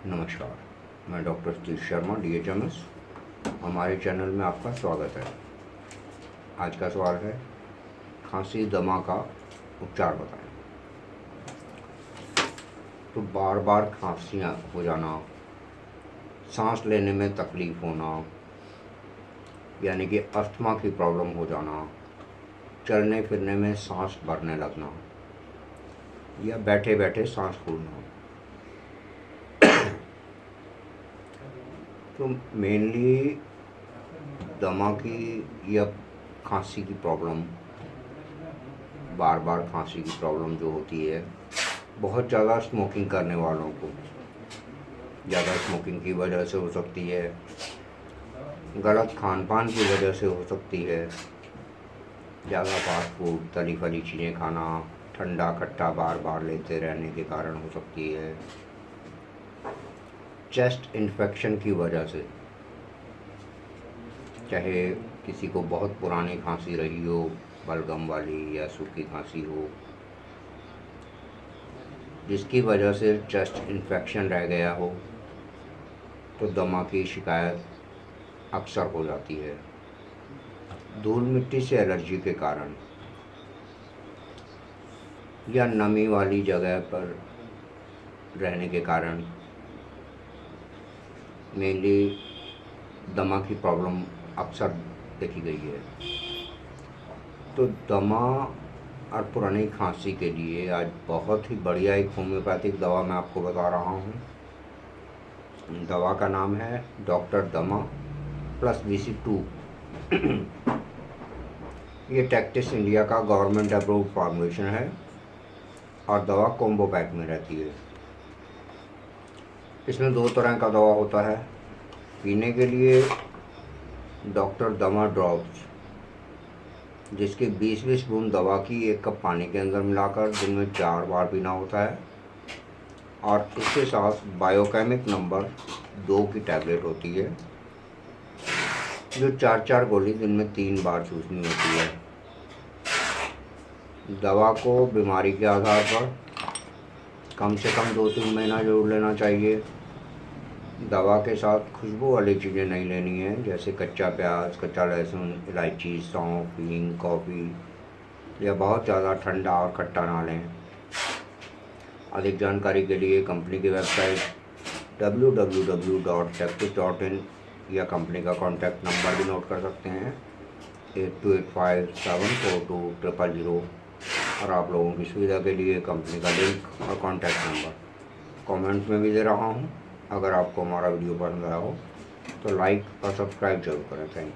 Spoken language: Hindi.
नमस्कार, मैं डॉक्टर सतीश शर्मा DHMS। हमारे चैनल में आपका स्वागत है। आज का सवाल है, खांसी दमा का उपचार बताएं। तो बार बार खांसियाँ हो जाना, सांस लेने में तकलीफ़ होना, यानी कि अस्थमा की प्रॉब्लम हो जाना, चलने फिरने में सांस भरने लगना या बैठे बैठे सांस फूलना, तो मेनली दमा की या खांसी की प्रॉब्लम, बार बार खांसी की प्रॉब्लम जो होती है, बहुत ज़्यादा स्मोकिंग करने वालों को, ज़्यादा स्मोकिंग की वजह से हो सकती है, गलत खान पान की वजह से हो सकती है, ज़्यादा फास्ट फूड तली फली चीज़ें खाना, ठंडा खट्टा बार बार लेते रहने के कारण हो सकती है, चेस्ट इन्फेक्शन की वजह से, चाहे किसी को बहुत पुरानी खांसी रही हो, बलगम वाली या सूखी खांसी हो, जिसकी वजह से चेस्ट इन्फेक्शन रह गया हो, तो दमा की शिकायत अक्सर हो जाती है। धूल मिट्टी से एलर्जी के कारण या नमी वाली जगह पर रहने के कारण मेनली दमा की प्रॉब्लम अक्सर देखी गई है। तो दमा और पुरानी खांसी के लिए आज बहुत ही बढ़िया एक होम्योपैथिक दवा मैं आपको बता रहा हूँ। दवा का नाम है डॉक्टर दमा प्लस VC2। ये टेक्टिस इंडिया का गवर्नमेंट अप्रूव्ड फॉर्मुलेशन है और दवा कॉम्बो पैक में रहती है। इसमें 2 तरह का दवा होता है। पीने के लिए डॉक्टर दमा ड्रॉप्स, जिसके 20-20 बूंद दवा की 1 कप पानी के अंदर मिलाकर दिन में 4 बार पीना होता है, और इसके साथ बायोकेमिक नंबर 2 की टैबलेट होती है, जो 4-4 गोली दिन में 3 बार चूसनी होती है। दवा को बीमारी के आधार पर कम से कम 2-3 महीना जरूर लेना चाहिए। दवा के साथ खुशबू वाली चीज़ें नहीं लेनी है, जैसे कच्चा प्याज, कच्चा लहसुन, इलायची, सौंफ, हींग, कॉफ़ी, या बहुत ज़्यादा ठंडा और खट्टा ना लें। अधिक जानकारी के लिए कंपनी की वेबसाइट www.tectis.in या कंपनी का कॉन्टैक्ट नंबर भी नोट कर सकते हैं, 8285742000, और आप लोगों की सुविधा के लिए कंपनी का लिंक और कॉन्टैक्ट नंबर कमेंट में भी दे रहा हूँ। अगर आपको हमारा वीडियो पसंद आया हो तो लाइक और सब्सक्राइब जरूर करें। Thank you.